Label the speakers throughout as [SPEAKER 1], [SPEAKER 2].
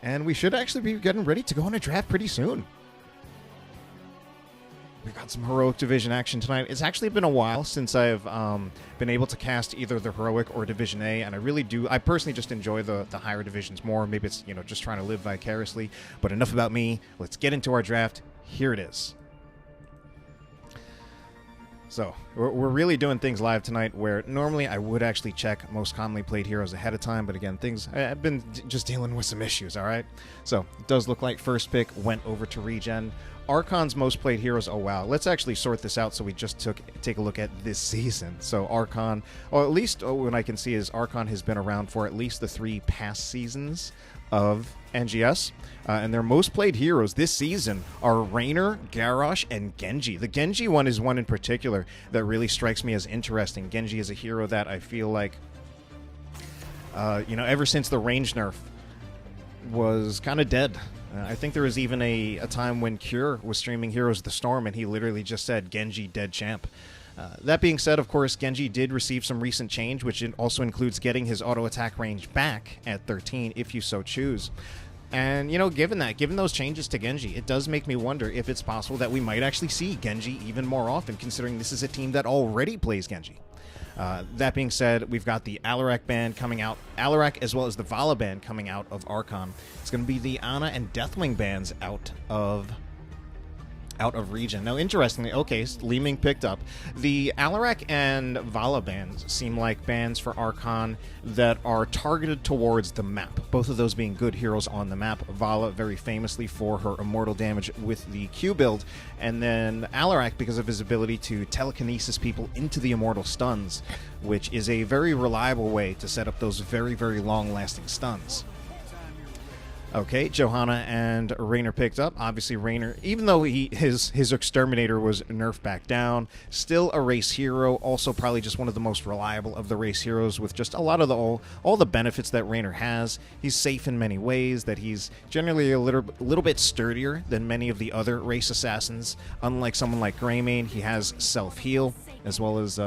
[SPEAKER 1] And we should actually be getting ready to go on a draft pretty soon. We've got some Heroic Division action tonight. It's actually been a while since I've been able to cast either the Heroic or Division A, and I personally just enjoy the higher divisions more. Maybe it's, just trying to live vicariously. But enough about me. Let's get into our draft. Here it is. So, we're really doing things live tonight where normally I would actually check most commonly played heroes ahead of time, but again, I've been just dealing with some issues, alright? So, it does look like first pick went over to ReGen. Archon's most played heroes, oh wow, let's actually sort this out so we just take a look at this season. So Archon, or at least what I can see is Archon has been around for at least the 3 past seasons of NGS, and their most played heroes this season are Raynor, Garrosh, and Genji. The Genji one is one in particular that really strikes me as interesting. Genji is a hero that I feel like, ever since the range nerf was kind of dead. I think there was even a time when Cure was streaming Heroes of the Storm, and he literally just said, Genji, dead champ. That being said, of course, Genji did receive some recent change, which also includes getting his auto attack range back at 13, if you so choose. And, given those changes to Genji, it does make me wonder if it's possible that we might actually see Genji even more often, considering this is a team that already plays Genji. That being said, we've got the Alarak band coming out, Alarak as well as the Vala band coming out of Archon. It's going to be the Ana and Deathwing bands out of ReGen. Now, interestingly, okay, Leeming picked up. The Alarak and Vala bands seem like bands for Archon that are targeted towards the map, both of those being good heroes on the map. Vala, very famously for her immortal damage with the Q build, and then Alarak because of his ability to telekinesis people into the immortal stuns, which is a very reliable way to set up those very, very long-lasting stuns. Okay, Johanna and Raynor picked up. Obviously, Raynor, even though his Exterminator was nerfed back down, still a race hero. Also, probably just one of the most reliable of the race heroes, with just a lot of all the benefits that Raynor has. He's safe in many ways. That he's generally a little bit sturdier than many of the other race assassins. Unlike someone like Greymane, he has self-heal, as well as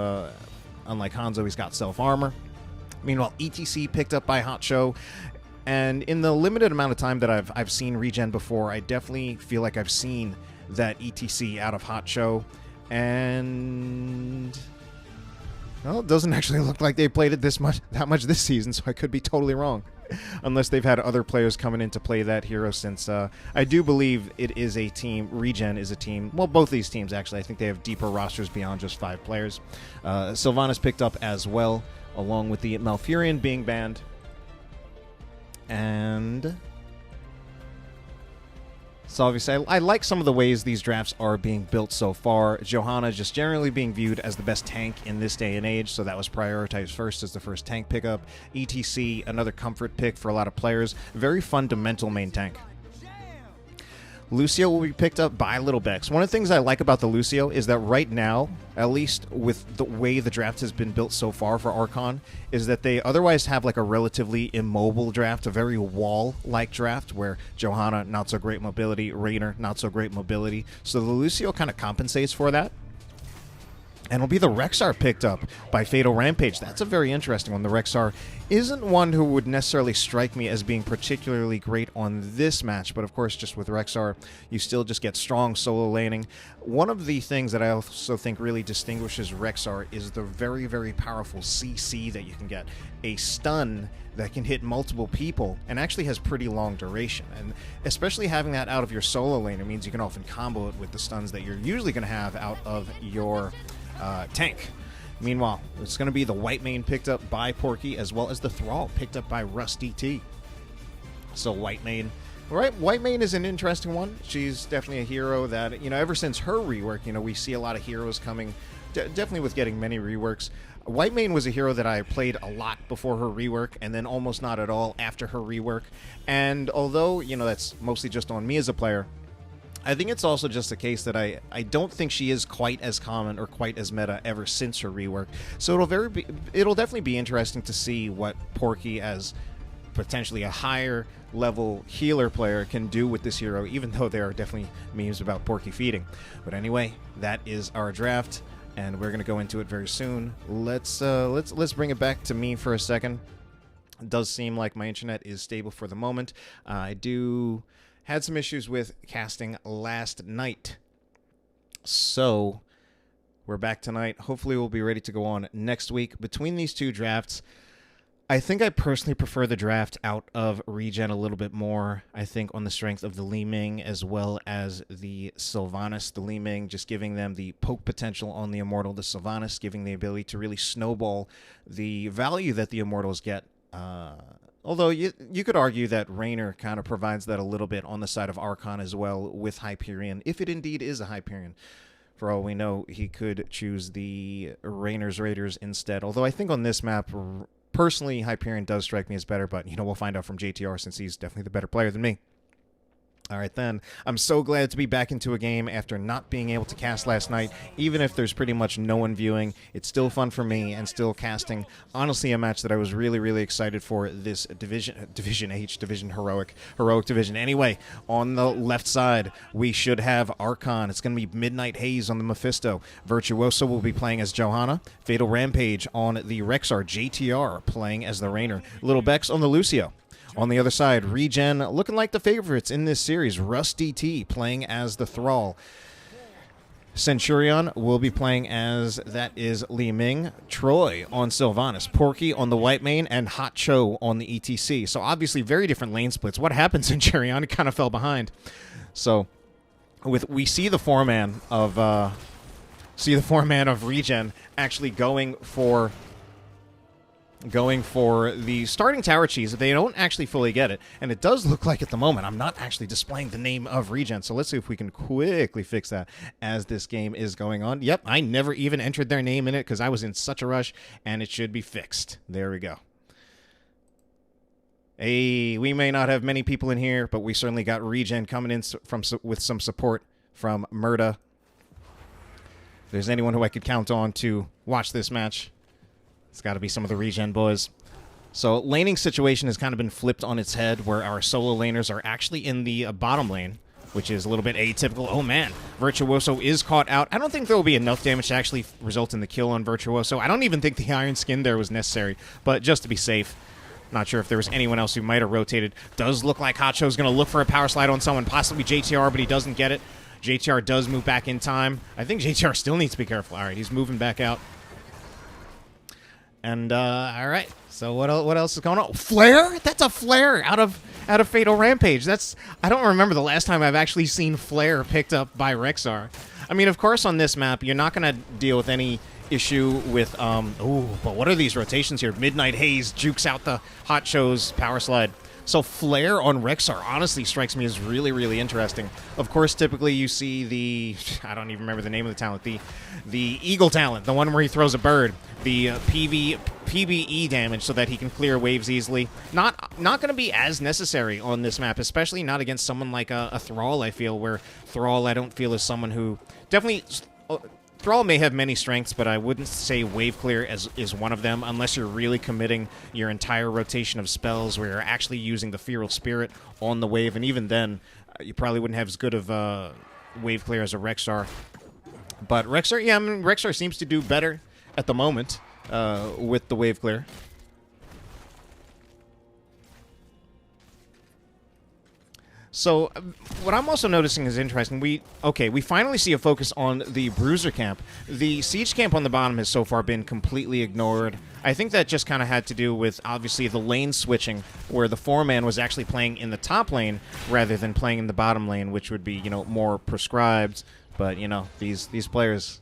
[SPEAKER 1] unlike Hanzo, he's got self-armor. Meanwhile, ETC picked up by Hot Show. And in the limited amount of time that I've seen ReGen before, I definitely feel like I've seen that ETC out of Hot Show. And well, it doesn't actually look like they played it that much this season, so I could be totally wrong. Unless they've had other players coming in to play that hero, since I do believe it is a team, ReGen is a team, well, both these teams actually, I think they have deeper rosters beyond just 5 players. Sylvanas picked up as well, along with the Malfurion being banned. And so obviously I like some of the ways these drafts are being built so far. Johanna just generally being viewed as the best tank in this day and age, so that was prioritized first as the first tank pickup. ETC, another comfort pick for a lot of players. Very fundamental main tank. Lucio will be picked up by Little Bex. One of the things I like about the Lucio is that right now, at least with the way the draft has been built so far for Archon, is that they otherwise have like a relatively immobile draft, a very wall-like draft, where Johanna, not so great mobility, Raynor, not so great mobility. So the Lucio kind of compensates for that. And it'll be the Rexar picked up by Fatal Rampage. That's a very interesting one. The Rexar isn't one who would necessarily strike me as being particularly great on this match, but of course, just with Rexar, you still just get strong solo laning. One of the things that I also think really distinguishes Rexar is the very, very powerful CC that you can get. A stun that can hit multiple people and actually has pretty long duration. And especially having that out of your solo laner means you can often combo it with the stuns that you're usually going to have out of your tank. Meanwhile, it's going to be the Whitemane picked up by Porky, as well as the Thrall picked up by Rusty T. So Whitemane, right? Whitemane is an interesting one. She's definitely a hero that, ever since her rework, we see a lot of heroes coming, definitely with getting many reworks. Whitemane was a hero that I played a lot before her rework, and then almost not at all after her rework. And although, that's mostly just on me as a player, I think it's also just a case that I don't think she is quite as common or quite as meta ever since her rework. So it'll definitely be interesting to see what Porky, as potentially a higher level healer player, can do with this hero, even though there are definitely memes about Porky feeding. But anyway, that is our draft, and we're going to go into it very soon. Let's bring it back to me for a second. It does seem like my internet is stable for the moment. I had some issues with casting last night. So we're back tonight. Hopefully we'll be ready to go on next week. Between these two drafts, I think I personally prefer the draft out of ReGen a little bit more. I think on the strength of the Li Ming as well as the Sylvanas. The Li Ming just giving them the poke potential on the Immortal. The Sylvanas giving the ability to really snowball the value that the Immortals get. Although you could argue that Raynor kind of provides that a little bit on the side of Archon as well with Hyperion, if it indeed is a Hyperion. For all we know, he could choose the Raynor's Raiders instead. Although I think on this map, personally, Hyperion does strike me as better, but, we'll find out from JTR since he's definitely the better player than me. All right, then. I'm so glad to be back into a game after not being able to cast last night. Even if there's pretty much no one viewing, it's still fun for me and still casting. Honestly, a match that I was really, really excited for this Division Heroic Division. Anyway, on the left side, we should have Archon. It's going to be Midnight Haze on the Mephisto. Virtuoso will be playing as Johanna. Fatal Rampage on the Rexar. JTR playing as the Raynor. Little Bex on the Lucio. On the other side, ReGen looking like the favorites in this series. Rusty T playing as the Thrall. Centurion will be playing as, that is Li Ming. Troy on Sylvanas. Porky on the White Mane. And Hot Cho on the ETC. So obviously very different lane splits. What happened, Centurion? It kind of fell behind. So we see the four-man of ReGen actually going for the starting tower cheese. They don't actually fully get it, and it does look like at the moment I'm not actually displaying the name of ReGen, so let's see if we can quickly fix that as this game is going on. Yep, I never even entered their name in it because I was in such a rush, and it should be fixed. There we go. Hey, we may not have many people in here, but we certainly got ReGen coming in with some support from Murda. If there's anyone who I could count on to watch this match, it's got to be some of the ReGen boys. So laning situation has kind of been flipped on its head, where our solo laners are actually in the bottom lane, which is a little bit atypical. Oh man, Virtuoso is caught out. I don't think there will be enough damage to actually result in the kill on Virtuoso. I don't even think the Iron Skin there was necessary, but just to be safe. Not sure if there was anyone else who might have rotated. Does look like Hacho's going to look for a power slide on someone, possibly JTR, but he doesn't get it. JTR does move back in time. I think JTR still needs to be careful. All right, he's moving back out. And, all right, so what else is going on? Flare? That's a Flare out of Fatal Rampage. I don't remember the last time I've actually seen Flare picked up by Rexar. I mean, of course, on this map, you're not going to deal with any issue with, but what are these rotations here? Midnight Haze jukes out the Hot Show's power slide. So Flare on Rexar honestly strikes me as really, really interesting. Of course, typically you see I don't even remember the name of the talent, the Eagle talent, the one where he throws a bird, the PvE damage so that he can clear waves easily. Not going to be as necessary on this map, especially not against someone like a Thrall, I feel, where Thrall I don't feel is someone who definitely... Thrall may have many strengths, but I wouldn't say wave clear is one of them, unless you're really committing your entire rotation of spells where you're actually using the Feral Spirit on the wave, and even then, you probably wouldn't have as good of wave clear as a Rexar. But Rexar, yeah, I mean, Rexar seems to do better at the moment with the wave clear. So what I'm also noticing is interesting. We finally see a focus on the Bruiser camp. The Siege camp on the bottom has so far been completely ignored. I think that just kind of had to do with, obviously, the lane switching, where the four-man was actually playing in the top lane rather than playing in the bottom lane, which would be, more prescribed. But, these players,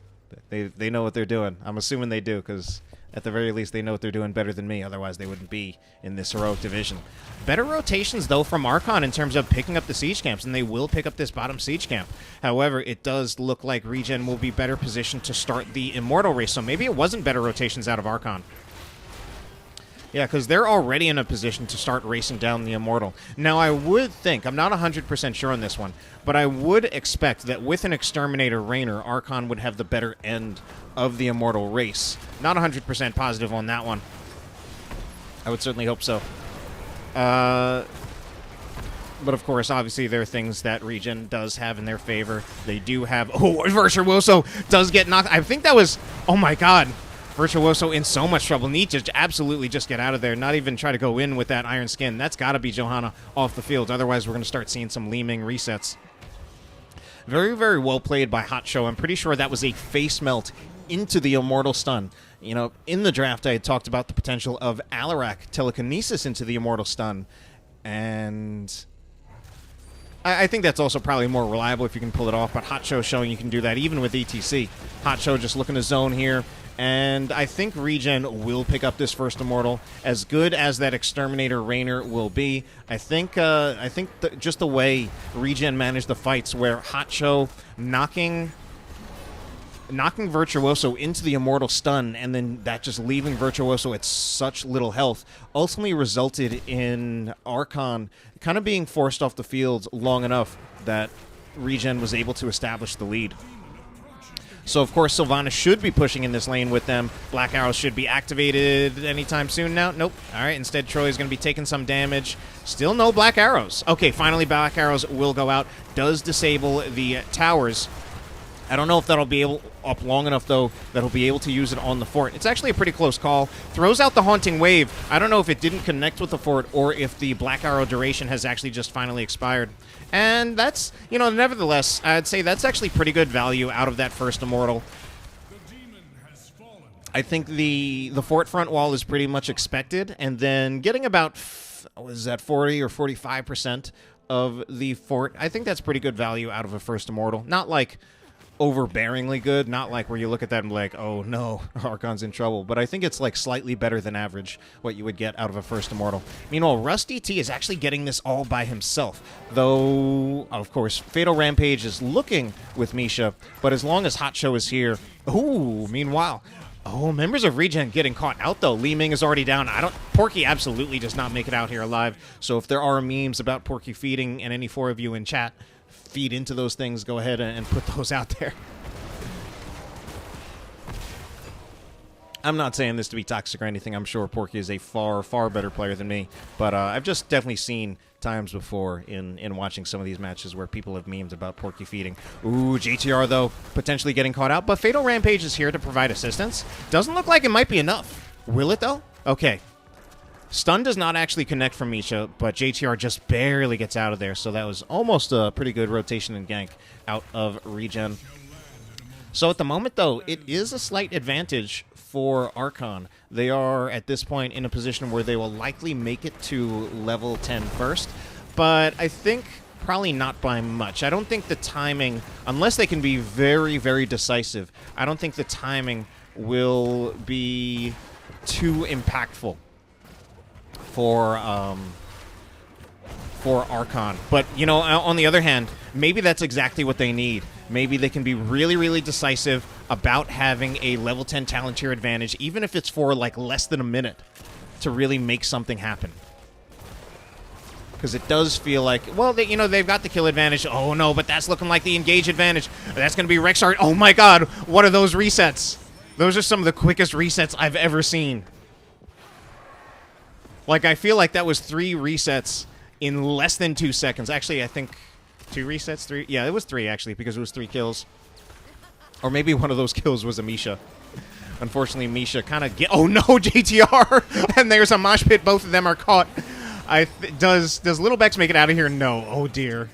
[SPEAKER 1] they know what they're doing. I'm assuming they do, because at the very least, they know what they're doing better than me. Otherwise, they wouldn't be in this heroic division. Better rotations, though, from Archon in terms of picking up the siege camps, and they will pick up this bottom siege camp. However, it does look like ReGen will be better positioned to start the Immortal race, so maybe it wasn't better rotations out of Archon. Yeah, because they're already in a position to start racing down the Immortal. Now, I would think, I'm not 100% sure on this one, but I would expect that with an Exterminator Raynor, Archon would have the better end of the Immortal race. Not 100% positive on that one. I would certainly hope so. But of course, obviously, there are things that ReGen does have in their favor. They do have... Oh, Virtuoso does get knocked... I think that was... Oh my god. Virtuoso in so much trouble. Need to absolutely just get out of there. Not even try to go in with that Iron Skin. That's got to be Johanna off the field. Otherwise, we're going to start seeing some Leeming resets. Very, very well played by Hot Show. I'm pretty sure that was a face melt into the Immortal Stun. You know, in the draft, I had talked about the potential of Alarak telekinesis into the Immortal Stun. And I think that's also probably more reliable if you can pull it off. But Hot Show showing you can do that even with ETC. Hot Show just looking to zone here. And I think ReGen will pick up this first Immortal. As good as that Exterminator Rainer will be, I think just the way ReGen managed the fights, where Hot Show knocking Virtuoso into the Immortal Stun, and then that just leaving Virtuoso at such little health, ultimately resulted in Archon kind of being forced off the field long enough that ReGen was able to establish the lead. So, of course, Sylvanas should be pushing in this lane with them. Black Arrows should be activated anytime soon now. Nope. All right, instead Troy is going to be taking some damage. Still no Black Arrows. Okay, finally Black Arrows will go out. Does disable the towers. I don't know if that'll be up long enough, though, that he'll be able to use it on the fort. It's actually a pretty close call. Throws out the Haunting Wave. I don't know if it didn't connect with the fort or if the Black Arrow duration has actually just finally expired. And that's, you know, nevertheless, I'd say that's actually pretty good value out of that first Immortal. I think the fort front wall is pretty much expected, and then getting about, was that 40 or 45% of the fort, I think that's pretty good value out of a first Immortal. Not like overbearingly good, not like where you look at that and be like, oh no, Archon's in trouble, but I think it's like slightly better than average what you would get out of a first Immortal. Meanwhile, Rusty T is actually getting this all by himself, though of course Fatal Rampage is looking with Misha, but as long as Hot Show is here, ooh, meanwhile, oh, members of ReGen getting caught out though. Li Ming is already down. Porky absolutely does not make it out here alive, so if there are memes about Porky feeding, and any four of you in chat feed into those things, go ahead and put those out there. I'm not saying this to be toxic or anything. I'm sure Porky is a far, far better player than me, but I've just definitely seen times before in watching some of these matches where people have memed about Porky feeding. Ooh, JTR, though, potentially getting caught out, but Fatal Rampage is here to provide assistance. Doesn't look like it might be enough. Will it, though? Okay. Stun does not actually connect from Misha, but JTR just barely gets out of there, so that was almost a pretty good rotation and gank out of ReGen. So at the moment, though, it is a slight advantage for Archon. They are, at this point, in a position where they will likely make it to level 10 first, but I think probably not by much. I don't think the timing, unless they can be very, very decisive, I don't think the timing will be too impactful for Archon. But, you know, on the other hand, maybe that's exactly what they need. Maybe they can be really, really decisive about having a level 10 talent tier advantage, even if it's for, like, less than a minute, to really make something happen. Because it does feel like, well, they've got the kill advantage. Oh, no, but that's looking like the engage advantage. That's going to be Rexart. Oh, my God. What are those resets? Those are some of the quickest resets I've ever seen. Like, I feel like that was 3 resets in less than 2 seconds. Actually, I think 2 resets? 3? Yeah, it was 3, actually, because it was 3 kills. Or maybe one of those kills was a Misha. Unfortunately, Misha kind of oh, no, JTR! And there's a mosh pit. Both of them are caught. Does Little Bex make it out of here? No. Oh, dear.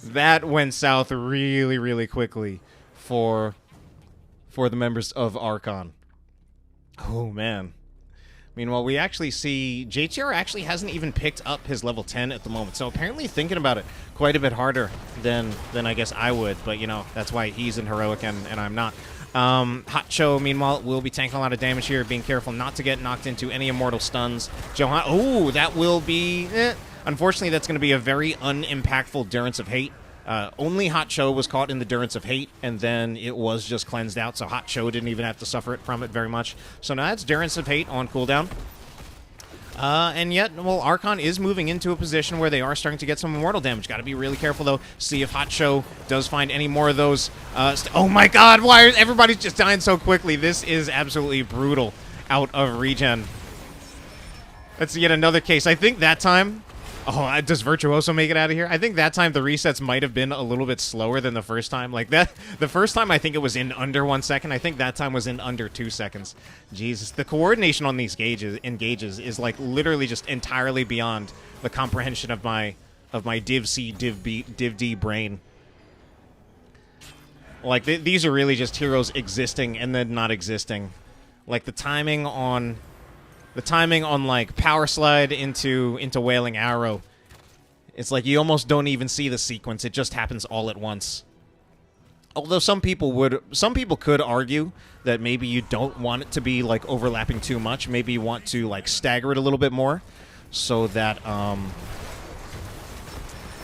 [SPEAKER 1] That went south really, really quickly for the members of Archon. Oh, man. Meanwhile, we actually see JTR actually hasn't even picked up his level 10 at the moment. So apparently thinking about it quite a bit harder than I guess I would. But, you know, that's why he's in Heroic and I'm not. Hot Show, meanwhile, will be tanking a lot of damage here, being careful not to get knocked into any Immortal stuns. Johan, oh, that will be... Unfortunately, that's going to be a very unimpactful Durance of Hate. Only Hot Show was caught in the Durance of Hate, and then it was just cleansed out, so Hot Show didn't even have to suffer from it very much. So now that's Durance of Hate on cooldown. And yet, well, Archon is moving into a position where they are starting to get some Immortal damage. Got to be really careful, though. See if Hot Show does find any more of those. Oh, my God. Why is everybody just dying so quickly? This is absolutely brutal out of ReGen. That's yet another case. I think that time Oh, does Virtuoso make it out of here? I think that time the resets might have been a little bit slower than the first time. Like that, the first time I think it was in under 1 second. I think that time was in under 2 seconds. Jesus, the coordination on these engages is like literally just entirely beyond the comprehension of my Div C, Div B, Div D brain. Like these are really just heroes existing and then not existing. Like the timing on like Power Slide into Wailing Arrow, it's like you almost don't even see the sequence. It just happens all at once. Although some people could argue that maybe you don't want it to be like overlapping too much. Maybe you want to like stagger it a little bit more so that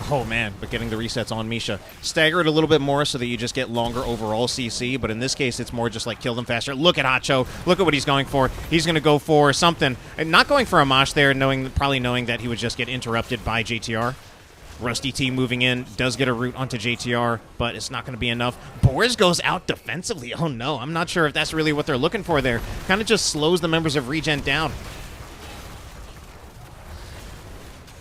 [SPEAKER 1] oh man, but getting the resets on Misha. Stagger it a little bit more so that you just get longer overall CC, but in this case, it's more just like kill them faster. Look at Hacho. Look at what he's going for. He's going to go for something. And not going for a mosh there, probably knowing that he would just get interrupted by JTR. Rusty T moving in, does get a route onto JTR, but it's not going to be enough. Boris goes out defensively. Oh no, I'm not sure if that's really what they're looking for there. Kind of just slows the members of ReGen down.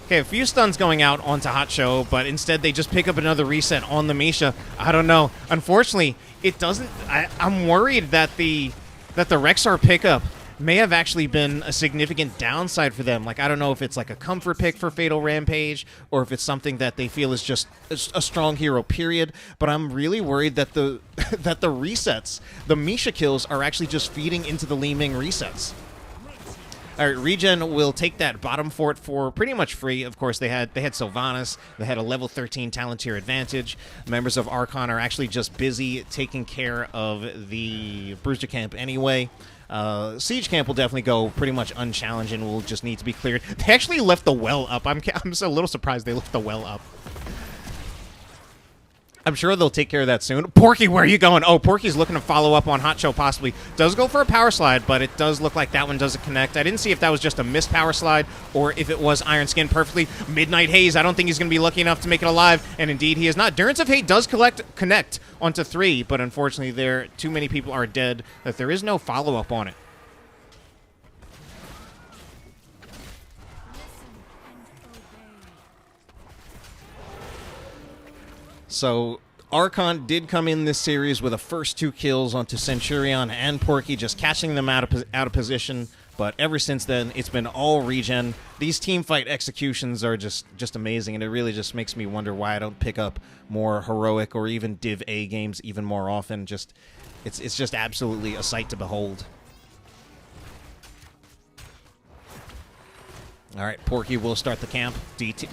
[SPEAKER 1] Okay, a few stuns going out onto Hot Show, but instead they just pick up another reset on the Misha. I don't know. Unfortunately, it doesn't... I'm worried that the Rexar pickup may have actually been a significant downside for them. Like, I don't know if it's like a comfort pick for Fatal Rampage, or if it's something that they feel is just a strong hero, period. But I'm really worried that the that the resets, the Misha kills, are actually just feeding into the Li Ming resets. All right, ReGen will take that bottom fort for pretty much free. Of course, they had Sylvanas. They had a level 13 talent tier advantage. Members of Archon are actually just busy taking care of the Bruiser camp anyway. Siege camp will definitely go pretty much unchallenged and will just need to be cleared. They actually left the well up. I'm so a little surprised they left the well up. I'm sure they'll take care of that soon. Porky, where are you going? Oh, Porky's looking to follow up on Hot Show, possibly. Does go for a power slide, but it does look like that one doesn't connect. I didn't see if that was just a missed power slide or if it was Iron Skin perfectly. Midnight Haze, I don't think he's going to be lucky enough to make it alive, and indeed he is not. Durance of Hate does connect onto 3, but unfortunately too many people are dead that there is no follow-up on it. So Archon did come in this series with a first 2 kills onto Centurion and Porky, just catching them out of position. But ever since then, it's been all ReGen. These team fight executions are just amazing, and it really just makes me wonder why I don't pick up more heroic or even Div A games even more often. It's just absolutely a sight to behold. All right, Porky will start the camp.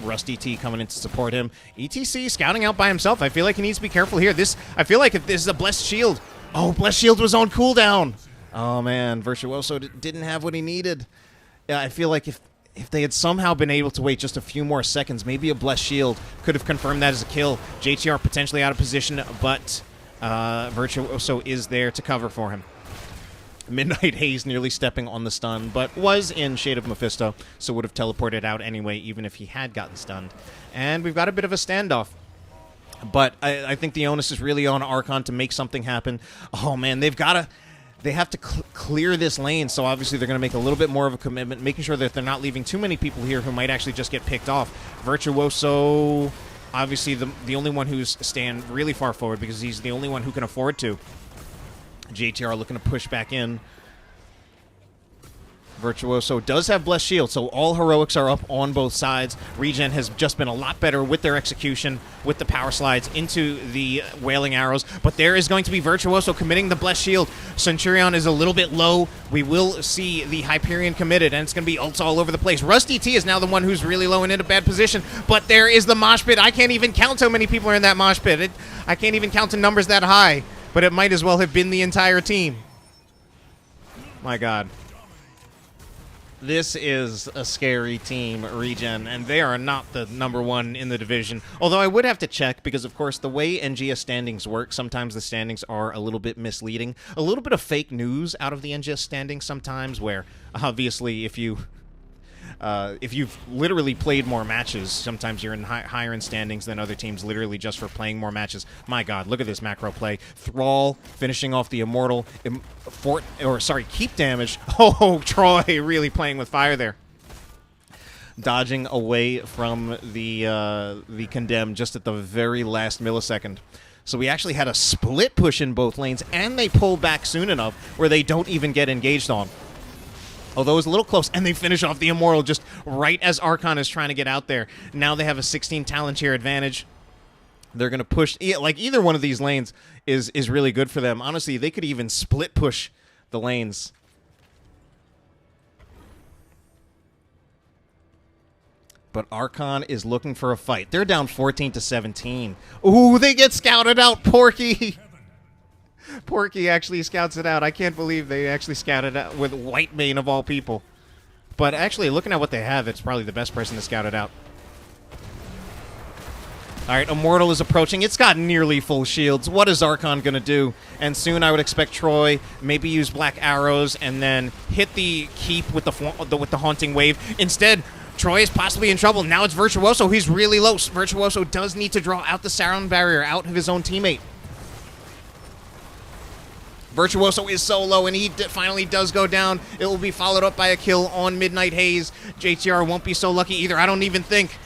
[SPEAKER 1] Rusty T coming in to support him. ETC scouting out by himself. I feel like he needs to be careful here. I feel like if this is a Blessed Shield. Oh, Blessed Shield was on cooldown. Oh, man. Virtuoso didn't have what he needed. Yeah, I feel like if they had somehow been able to wait just a few more seconds, maybe a Blessed Shield could have confirmed that as a kill. JTR potentially out of position, but Virtuoso is there to cover for him. Midnight Haze nearly stepping on the stun, but was in Shade of Mephisto, so would have teleported out anyway, even if he had gotten stunned. And we've got a bit of a standoff. But I think the onus is really on Archon to make something happen. Oh, man, they have to clear this lane, so obviously they're going to make a little bit more of a commitment, making sure that they're not leaving too many people here who might actually just get picked off. Virtuoso, obviously the only one who's stand really far forward because he's the only one who can afford to. JTR looking to push back in. Virtuoso does have Blessed Shield, so all heroics are up on both sides. ReGen has just been a lot better with their execution, with the power slides into the Wailing Arrows, but there is going to be Virtuoso committing the Blessed Shield. Centurion is a little bit low. We will see the Hyperion committed, and it's going to be ults all over the place. Rusty T is now the one who's really low and in a bad position, but there is the mosh pit. I can't even count how many people are in that mosh pit. I can't even count the numbers that high, but it might as well have been the entire team. My God. This is a scary team, ReGen, and they are not the #1 in the division. Although I would have to check, because of course the way NGS standings work, sometimes the standings are a little bit misleading. A little bit of fake news out of the NGS standings sometimes, where obviously if you've literally played more matches, sometimes you're in higher in standings than other teams literally just for playing more matches. My God, look at this macro play. Thrall finishing off the Immortal. Keep damage. Oh, Troy really playing with fire there. dodging away from the condemn just at the very last millisecond. So we actually had a split push in both lanes, and they pull back soon enough where they don't even get engaged on. Although it was a little close, and they finish off the Immortal just right as Archon is trying to get out there. Now they have a 16 talent share advantage. They're going to push, like either one of these lanes is really good for them. Honestly, they could even split push the lanes. But Archon is looking for a fight. They're down 14-17. Ooh, they get scouted out, Porky. Porky actually scouts it out. I can't believe they actually scouted out with Whitemane of all people. But actually, looking at what they have, it's probably the best person to scout it out. All right, Immortal is approaching. It's got nearly full shields. What is Archon going to do? And soon I would expect Troy maybe use Black Arrows and then hit the keep with the Haunting Wave. Instead, Troy is possibly in trouble. Now it's Virtuoso. He's really low. Virtuoso does need to draw out the sound barrier out of his own teammate. Virtuoso is so low, and he finally does go down. It will be followed up by a kill on Midnight Haze. JTR won't be so lucky either, I don't even think.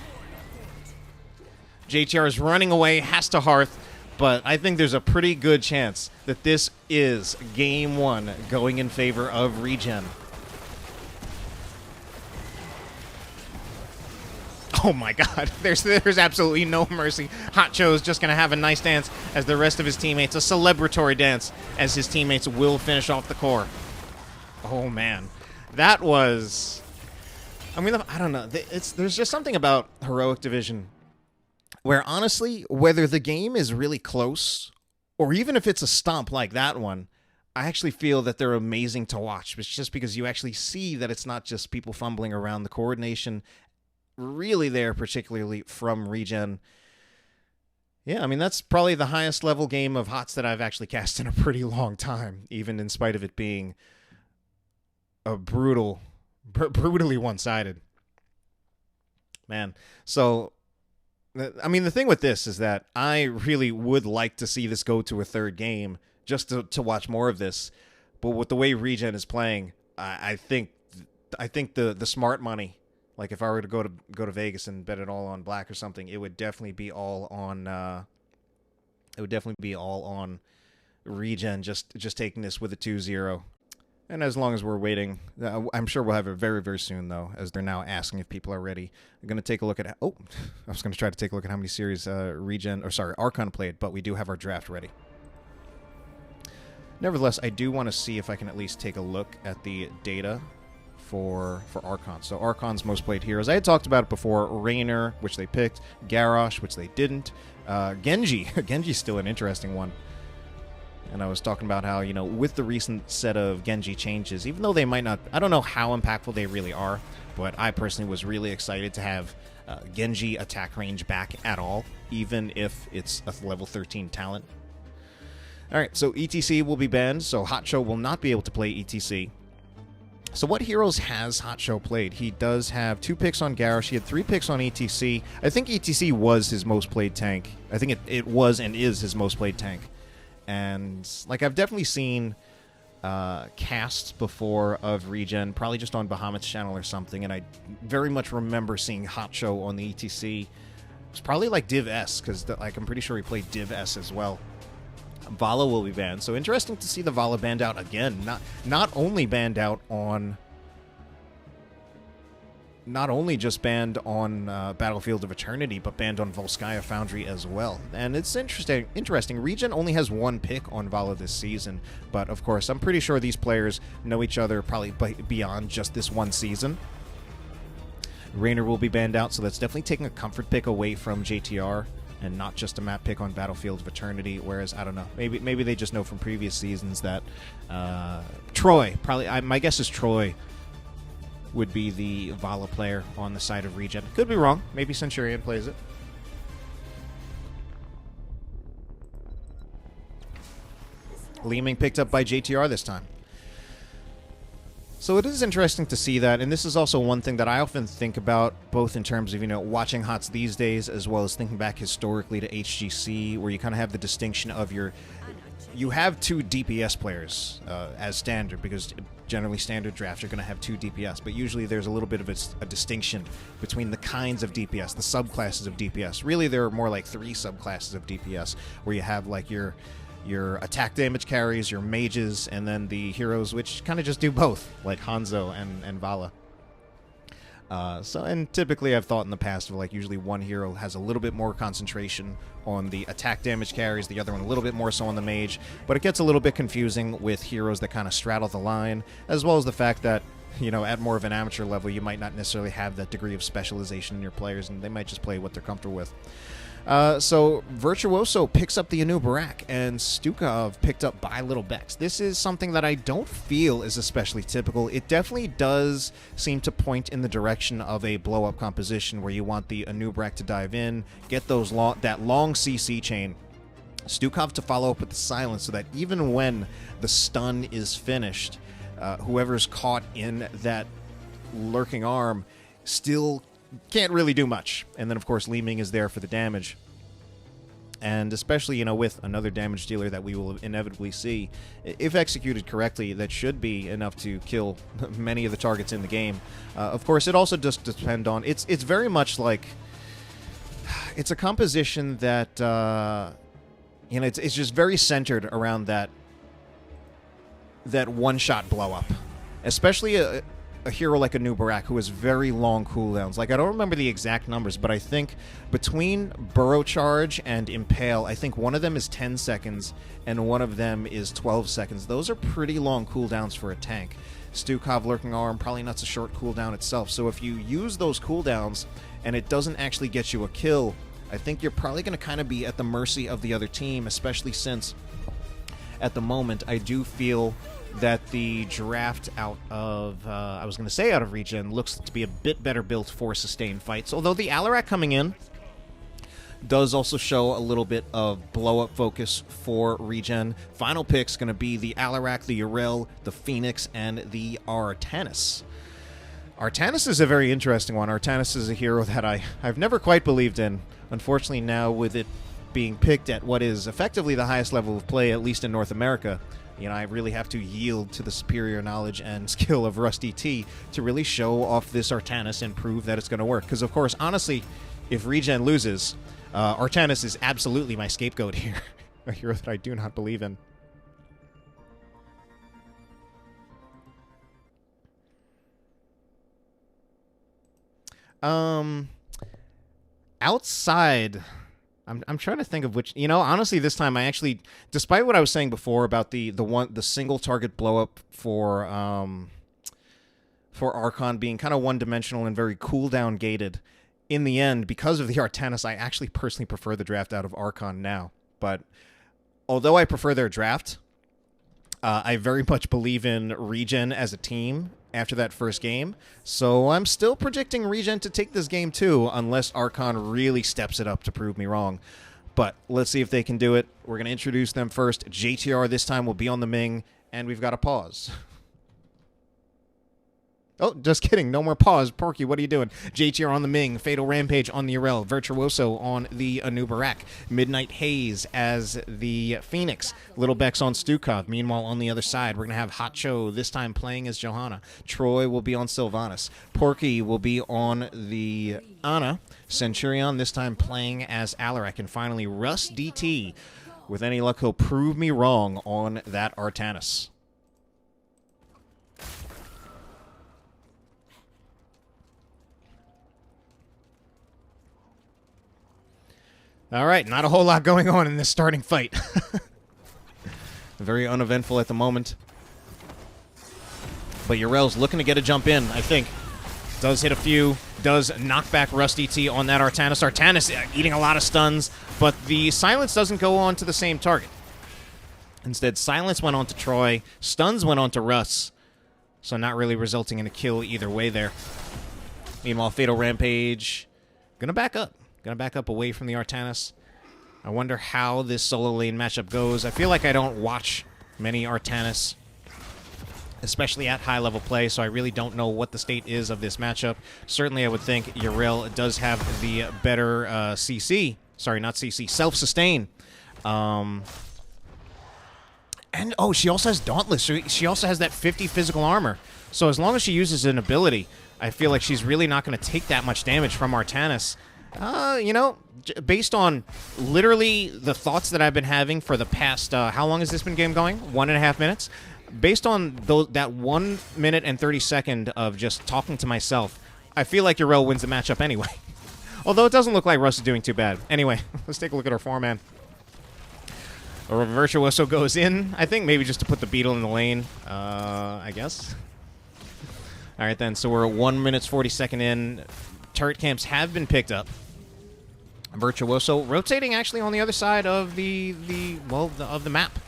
[SPEAKER 1] JTR is running away, has to Hearth, but I think there's a pretty good chance that this is game one going in favor of ReGen. Oh my god, there's absolutely no mercy. Hotcho's just going to have a nice dance as the rest of his teammates, a celebratory dance, as his teammates will finish off the core. Oh man, that was... I mean, I don't know. There's just something about Heroic Division where honestly, whether the game is really close or even if it's a stomp like that one, I actually feel that they're amazing to watch. It's just because you actually see that it's not just people fumbling around. The coordination really there, particularly from ReGen. Yeah, I mean, that's probably the highest level game of HOTS that I've actually cast in a pretty long time, even in spite of it being a brutally one-sided. Man, so, I mean, the thing with this is that I really would like to see this go to a third game, just to watch more of this. But with the way ReGen is playing, I think the smart money, like if I were to go to Vegas and bet it all on black or something, it would definitely be all on ReGen just taking this with a 2-0. And as long as we're waiting, I'm sure we'll have it very, very soon, though, as they're now asking if people are ready. I'm going to take a look at... Oh, I was going to try to take a look at how many series Archon played, but we do have our draft ready. Nevertheless, I do want to see if I can at least take a look at the data for Archon. So Archon's most played heroes. I had talked about it before. Raynor, which they picked. Garrosh, which they didn't. Genji. Genji's still an interesting one. And I was talking about how, with the recent set of Genji changes, even though they might not... I don't know how impactful they really are, but I personally was really excited to have Genji attack range back at all, even if it's a level 13 talent. Alright, so ETC will be banned, so Hotcho will not be able to play ETC. So what heroes has Hotcho played? He does have 2 picks on Garrosh. He had 3 picks on ETC. I think ETC was his most played tank. I think it was and is his most played tank. And, I've definitely seen casts before of ReGen, probably just on Bahamut's channel or something, and I very much remember seeing Hotcho on the ETC. It was probably like Div S, because I'm pretty sure he played Div S as well. Vala will be banned, so interesting to see the Vala banned out again. Not only banned out on... Not only just banned on Battlefield of Eternity, but banned on Volskaya Foundry as well. And it's interesting. ReGen only has 1 pick on Vala this season, but of course, I'm pretty sure these players know each other probably beyond just this one season. Raynor will be banned out, so that's definitely taking a comfort pick away from JTR, and not just a map pick on Battlefield of Eternity, whereas, I don't know, maybe they just know from previous seasons that Troy, my guess is Troy would be the Vala player on the side of ReGen. Could be wrong. Maybe Centurion plays it. Leeming picked up by JTR this time. So it is interesting to see that, and this is also one thing that I often think about, both in terms of, you know, watching HOTS these days, as well as thinking back historically to HGC, where you kind of have the distinction of you have two DPS players as standard, because generally standard drafts are going to have two DPS, but usually there's a little bit of a distinction between the kinds of DPS, the subclasses of DPS. Really, there are more like three subclasses of DPS, where you have like your attack damage carries, your mages, and then the heroes, which kind of just do both, like Hanzo and Vala. And typically I've thought in the past of like usually one hero has a little bit more concentration on the attack damage carries, the other one a little bit more so on the mage, but it gets a little bit confusing with heroes that kind of straddle the line, as well as the fact that, you know, at more of an amateur level, you might not necessarily have that degree of specialization in your players, and they might just play what they're comfortable with. So Virtuoso picks up the Anu Barak, and Stukov picked up by Little Bex. This is something that I don't feel is especially typical. It definitely does seem to point in the direction of a blow-up composition where you want the Anu Barak to dive in, get those that long CC chain, Stukov to follow up with the silence, so that even when the stun is finished, whoever's caught in that lurking arm still can't really do much. And then, of course, Li Ming is there for the damage. And especially, you know, with another damage dealer that we will inevitably see, if executed correctly, that should be enough to kill many of the targets in the game. Of course, it also does depend on... It's very much like... It's a composition that, you know, it's just very centered around that one-shot blow-up. Especially a hero like Anu Barak, who has very long cooldowns. Like, I don't remember the exact numbers, but I think between Burrow Charge and Impale, I think one of them is 10 seconds and one of them is 12 seconds. Those are pretty long cooldowns for a tank. Stukov Lurking Arm, probably not a short cooldown itself. So if you use those cooldowns and it doesn't actually get you a kill, I think you're probably going to kind of be at the mercy of the other team, especially since at the moment I do feel that the draft out of, I was going to say out of ReGen, looks to be a bit better built for sustained fights. Although the Alarak coming in does also show a little bit of blow-up focus for ReGen. Final pick's going to be the Alarak, the Yrel, the Phoenix, and the Artanis. Artanis is a very interesting one. Artanis is a hero that I've never quite believed in. Unfortunately, now with it being picked at what is effectively the highest level of play, at least in North America, you know, I really have to yield to the superior knowledge and skill of Rusty T to really show off this Artanis and prove that it's going to work. Because, of course, honestly, if ReGen loses, Artanis is absolutely my scapegoat here. A hero that I do not believe in. Outside... I'm trying to think of which, you know, honestly this time I actually, despite what I was saying before about the single target blow up for Archon being kind of one-dimensional and very cooldown gated, in the end, because of the Artanis, I actually personally prefer the draft out of Archon now. But although I prefer their draft, I very much believe in ReGen as a team after that first game, so I'm still predicting ReGen to take this game too, unless Archon really steps it up to prove me wrong. But let's see if they can do it. We're going to introduce them first. JTR this time will be on the Ming, and we've got a pause. Oh, just kidding. No more pause. Porky, what are you doing? JTR on the Ming, Fatal Rampage on the Yrel, Virtuoso on the Anu Barak, Midnight Haze as the Phoenix, Little Bex on Stukov. Meanwhile, on the other side, we're going to have Hot Cho, this time playing as Johanna. Troy will be on Sylvanas. Porky will be on the Ana. Centurion, this time playing as Alarak. And finally, Russ DT. With any luck, he'll prove me wrong on that Artanis. All right, not a whole lot going on in this starting fight. Very uneventful at the moment. But Yrel's looking to get a jump in, I think. Does hit a few, does knock back Rusty T on that Artanis. Artanis eating a lot of stuns, but the silence doesn't go on to the same target. Instead, silence went on to Troy, stuns went on to Russ, so not really resulting in a kill either way there. Meanwhile, Fatal Rampage gonna back up. Gonna back up away from the Artanis. I wonder how this solo lane matchup goes. I feel like I don't watch many Artanis especially at high-level play, so I really don't know what the state is of this matchup. Certainly, I would think Yrel does have the better CC. Sorry, not CC. Self-sustain. And, oh, she also has Dauntless. She also has that 50 physical armor. So as long as she uses an ability, I feel like she's really not going to take that much damage from Artanis. You know, based on literally the thoughts that I've been having for the past, how long has this been game going? 1.5 minutes? Based on that 1 minute and 30 second of just talking to myself, I feel like Yrel wins the matchup anyway. Although it doesn't look like Russ is doing too bad. Anyway, let's take a look at our four-man. Virtuoso goes in, I think maybe just to put the Beetle in the lane, I guess. All right, then, so we're 1 minute 40-second in. Turret camps have been picked up. Virtuoso rotating actually on the other side of the map.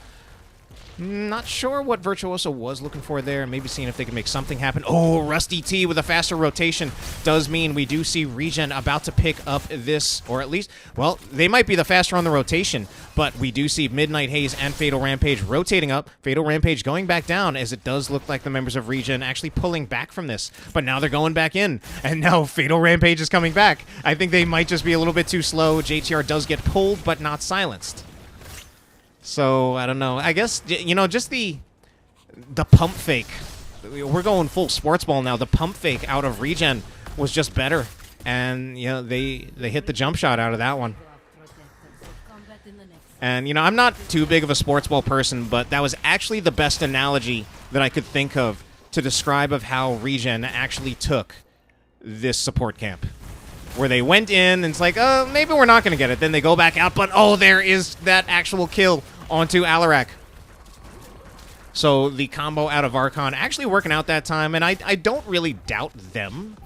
[SPEAKER 1] Not sure what Virtuoso was looking for there. Maybe seeing if they can make something happen. Oh, Rusty T with a faster rotation does mean we do see ReGen about to pick up this, or at least, well, they might be the faster on the rotation, but we do see Midnight Haze and Fatal Rampage rotating up. Fatal Rampage going back down, as it does look like the members of ReGen actually pulling back from this. But now they're going back in, and now Fatal Rampage is coming back. I think they might just be a little bit too slow. JTR does get pulled, but not silenced. So, I don't know. I guess, you know, just the pump fake. We're going full sports ball now. The pump fake out of ReGen was just better. And, you know, they hit the jump shot out of that one. And, you know, I'm not too big of a sports ball person, but that was actually the best analogy that I could think of to describe of how ReGen actually took this support camp. Where they went in, and it's like, oh, maybe we're not going to get it. Then they go back out, but, oh, there is that actual kill onto Alarak. So the combo out of Archon actually working out that time, and I don't really doubt them,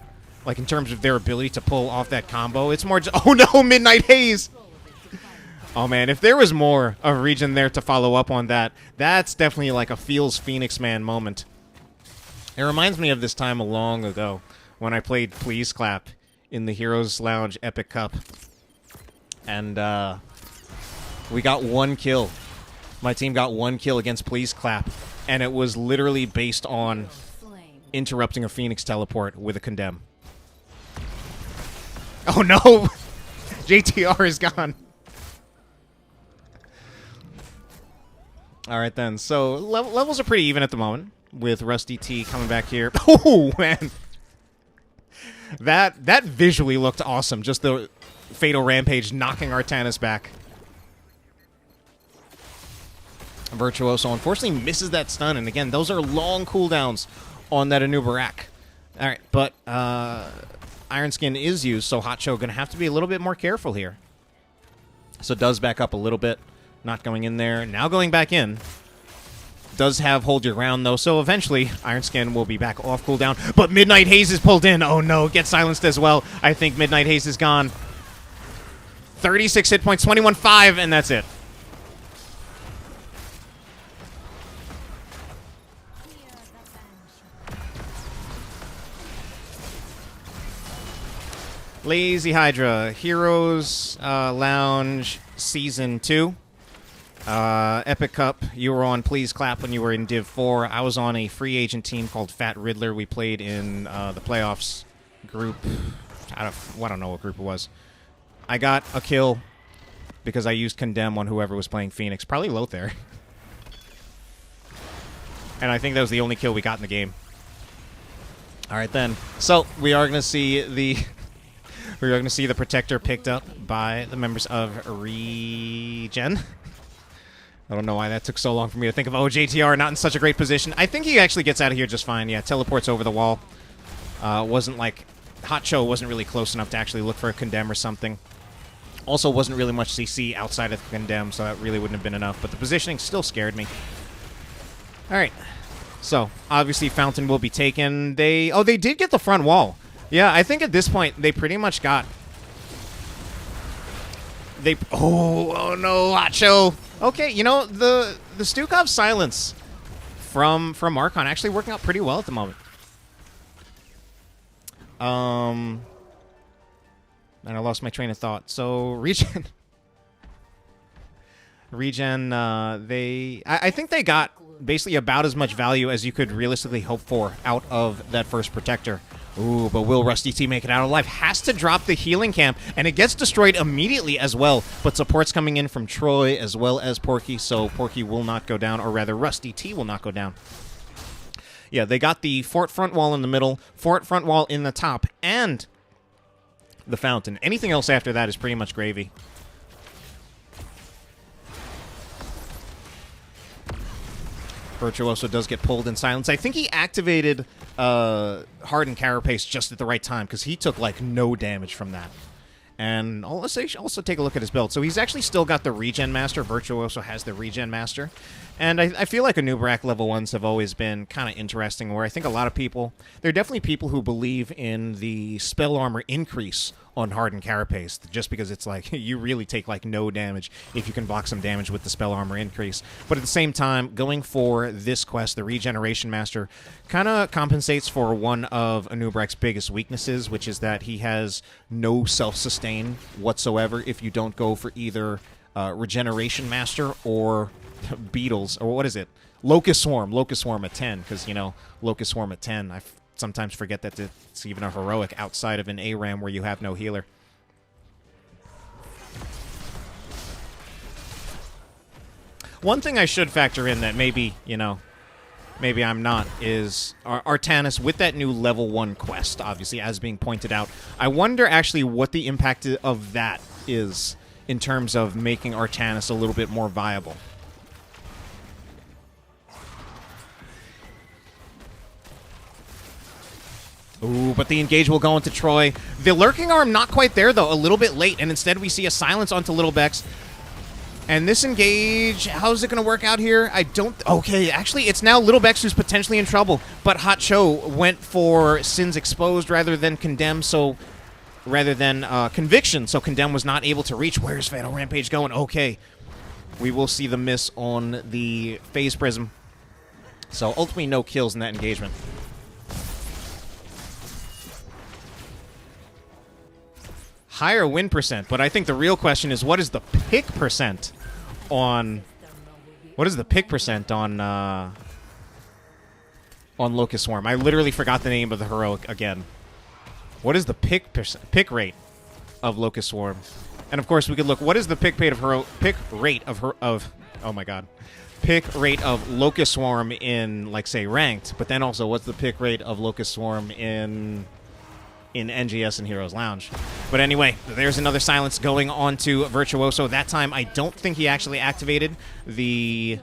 [SPEAKER 1] like in terms of their ability to pull off that combo. It's more just, oh no, Midnight Haze! Oh man, if there was more of ReGen there to follow up on that, that's definitely like a Feels Phoenix Man moment. It reminds me of this time long ago when I played Please Clap in the Heroes Lounge Epic Cup. And we got 1 kill. My team got 1 kill against Please Clap, and it was literally based on interrupting a Phoenix teleport with a Condemn. Oh no! JTR is gone. Alright then, so levels are pretty even at the moment, with Rusty T coming back here. Oh man! That visually looked awesome, just the Fatal Rampage knocking Artanis back. Virtuoso unfortunately misses that stun, and again, those are long cooldowns on that Anubarak. Alright, but Iron Skin is used, so Hotcho going to have to be a little bit more careful here. So does back up a little bit, not going in there. Now going back in. Does have Hold Your Ground, though, so eventually Iron Skin will be back off cooldown. But Midnight Haze is pulled in. Oh no, gets silenced as well. I think Midnight Haze is gone. 36 hit points, 21-5, and that's it. Lazy Hydra, Heroes Lounge Season 2. Epic Cup, you were on Please Clap when you were in Div 4. I was on a free agent team called Fat Riddler. We played in the playoffs group. I don't know what group it was. I got a kill because I used Condemn on whoever was playing Phoenix. Probably Lothair. And I think that was the only kill we got in the game. Alright then. So, we are going to see the... We're going to see the Protector picked up by the members of ReGen. I don't know why that took so long for me to think of. Oh, JTR not in such a great position. I think he actually gets out of here just fine. Yeah, teleports over the wall. Wasn't like... Hotcho wasn't really close enough to actually look for a Condemn or something. Also wasn't really much CC outside of the Condemn, so that really wouldn't have been enough. But the positioning still scared me. Alright. So, obviously Fountain will be taken. They did get the front wall. Yeah, I think at this point, they pretty much got... Oh no, Hotcho! Okay, you know, the Stukov silence from Archon actually working out pretty well at the moment. And I lost my train of thought. So, ReGen... ReGen, I think they got basically about as much value as you could realistically hope for out of that first Protector. Ooh, but will Rusty T make it out alive? Has to drop the healing camp, and it gets destroyed immediately as well. But support's coming in from Troy as well as Porky, so Porky will not go down, or rather Rusty T will not go down. Yeah, they got the fort front wall in the middle, fort front wall in the top, and the fountain. Anything else after that is pretty much gravy. Virtuoso does get pulled in silence. I think he activated Hardened Carapace just at the right time, because he took, like, no damage from that. And let's also take a look at his build. So he's actually still got the ReGen Master. Virtuoso has the ReGen Master. And I feel like Anubarak level 1s have always been kind of interesting, where I think a lot of people, there are definitely people who believe in the spell armor increase on Hardened Carapace, just because it's like, you really take like no damage if you can block some damage with the spell armor increase. But at the same time, going for this quest, the Regeneration Master, kind of compensates for one of Anubarak's biggest weaknesses, which is that he has no self-sustain whatsoever if you don't go for either Regeneration Master or Beetles, or what is it? Locust Swarm at 10, because, you know, Locust Swarm at 10, I sometimes forget that it's even a heroic outside of an ARAM where you have no healer. One thing I should factor in that maybe, you know, maybe I'm not, is Artanis with that new level 1 quest, obviously, as being pointed out. I wonder actually what the impact of that is in terms of making Artanis a little bit more viable. Ooh, but the engage will go into Troy. The Lurking Arm not quite there, though. A little bit late, and instead we see a silence onto Little Bex. And this engage, how's it going to work out here? I don't... Okay, actually, it's now Little Bex who's potentially in trouble. But Hot Cho went for Sins Exposed rather than Condemn, so... Rather than Conviction, so Condemn was not able to reach. Where's Fatal Rampage going? Okay. We will see the miss on the Phase Prism. So, ultimately, no kills in that engagement. Higher win percent, but I think the real question is, what is the pick percent on... What is the pick percent on Locust Swarm? I literally forgot the name of the heroic again. What is the pick rate of Locust Swarm? And of course, we could look. What is the pick rate of oh my god, pick rate of Locust Swarm in, like, say, ranked? But then also, what's the pick rate of Locust Swarm in NGS and Heroes Lounge? But anyway, there's another silence going on to Virtuoso. That time, I don't think he actually activated the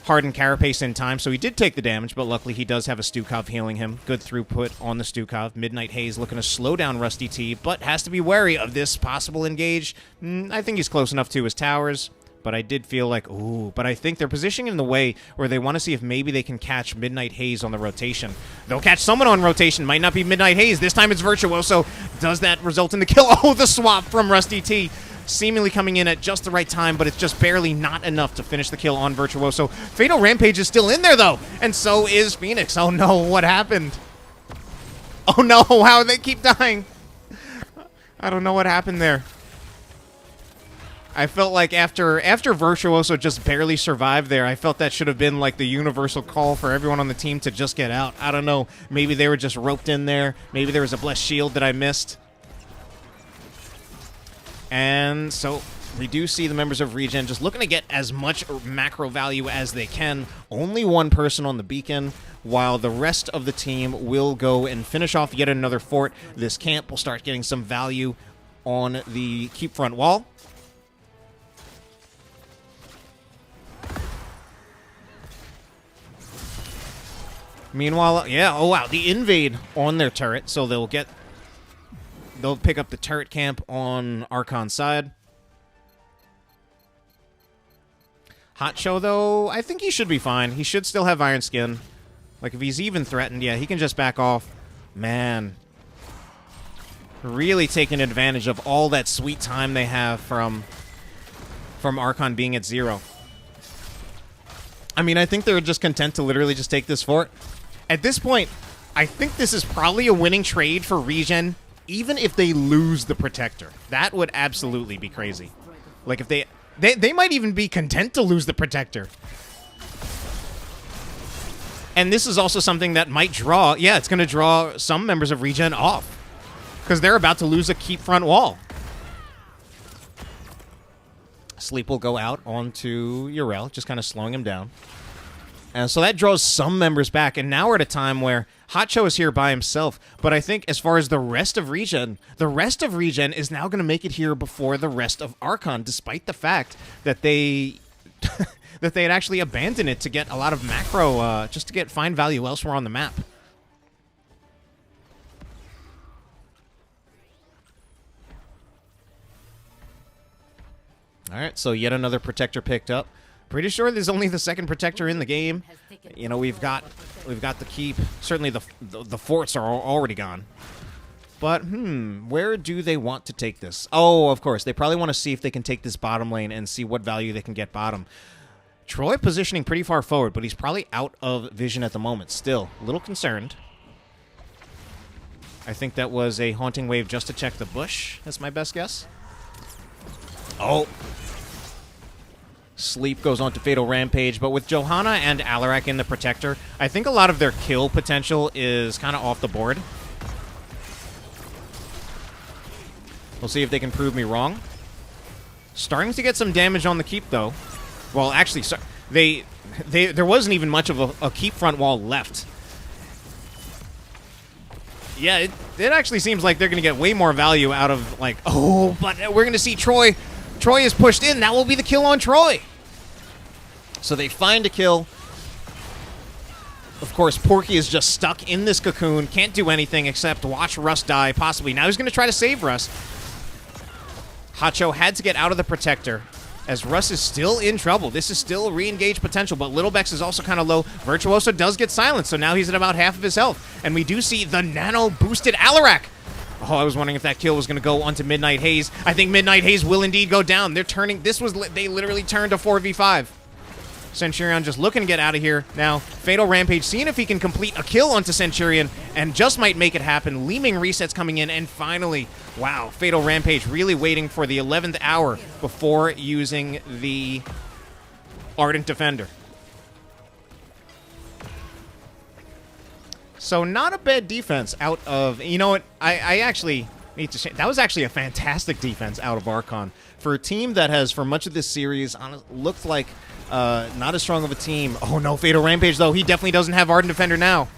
[SPEAKER 1] Hardened Carapace in time, so he did take the damage, but luckily he does have a Stukov healing him. Good throughput on the Stukov. Midnight Haze looking to slow down Rusty T, but has to be wary of this possible engage. I think he's close enough to his towers, but I did feel like, ooh, but I think they're positioning in the way where they want to see if maybe they can catch Midnight Haze on the rotation. They'll catch someone on rotation. Might not be Midnight Haze. This time it's Virtuoso. Does that result in the kill? Oh, the swap from Rusty T. Seemingly coming in at just the right time, but it's just barely not enough to finish the kill on Virtuoso. Fatal Rampage is still in there, though, and so is Phoenix. Oh, no, what happened? Oh, no, how they keep dying. I don't know what happened there. I felt like after Virtuoso just barely survived there, I felt that should have been like the universal call for everyone on the team to just get out. I don't know. Maybe they were just roped in there. Maybe there was a Blessed Shield that I missed. And so we do see the members of ReGen just looking to get as much macro value as they can. Only one person on the beacon, while the rest of the team will go and finish off yet another fort. This camp will start getting some value on the keep front wall. Meanwhile, yeah, oh wow, the invade on their turret, so they'll pick up the turret camp on Archon's side. Hot Show, though, I think he should be fine. He should still have Iron Skin. Like, if he's even threatened, yeah, he can just back off. Man. Really taking advantage of all that sweet time they have from Archon being at 0. I mean, I think they're just content to literally just take this fort. At this point, I think this is probably a winning trade for ReGen, even if they lose the Protector. That would absolutely be crazy. Like, if they... They might even be content to lose the Protector. And this is also something that might draw... Yeah, it's going to draw some members of ReGen off. Because they're about to lose a keep front wall. Sleep will go out onto Yrel, just kind of slowing him down. And so that draws some members back. And now we're at a time where Hotcho is here by himself. But I think as far as the rest of ReGen is now going to make it here before the rest of Archon, despite the fact that they... that they had actually abandoned it to get a lot of macro, just to find value elsewhere on the map. All right, so yet another Protector picked up. Pretty sure there's only the second Protector in the game. You know, we've got the keep. Certainly the forts are already gone. But, where do they want to take this? Oh, of course, they probably want to see if they can take this bottom lane and see what value they can get bottom. Troy positioning pretty far forward, but he's probably out of vision at the moment. Still, a little concerned. I think that was a haunting wave just to check the bush. That's my best guess. Oh. Sleep goes on to Fatal Rampage, but with Johanna and Alarak in the Protector, I think a lot of their kill potential is kind of off the board. We'll see if they can prove me wrong. Starting to get some damage on the keep, though. Well, actually, there wasn't even much of a keep front wall left. Yeah, it actually seems like they're going to get way more value out of, like, oh, but we're going to see Troy. Troy is pushed in. That will be the kill on Troy. So they find a kill. Of course, Porky is just stuck in this cocoon. Can't do anything except watch Russ die, possibly. Now he's going to try to save Russ. Hotcho had to get out of the Protector, as Russ is still in trouble. This is still re-engage potential, but Little Bex is also kind of low. Virtuoso does get silenced, so now he's at about half of his health. And we do see the nano-boosted Alarak. Oh, I was wondering if that kill was going to go onto Midnight Haze. I think Midnight Haze will indeed go down. They're turning... They literally turned a 4v5. Centurion just looking to get out of here. Now, Fatal Rampage, seeing if he can complete a kill onto Centurion, and just might make it happen. Leeming resets coming in, and finally, wow, Fatal Rampage really waiting for the 11th hour before using the Ardent Defender. So not a bad defense out of... You know what? I actually need to... That was actually a fantastic defense out of Archon. For a team that has, for much of this series, looked like not as strong of a team. Oh, no, Fatal Rampage, though. He definitely doesn't have Ardent Defender now.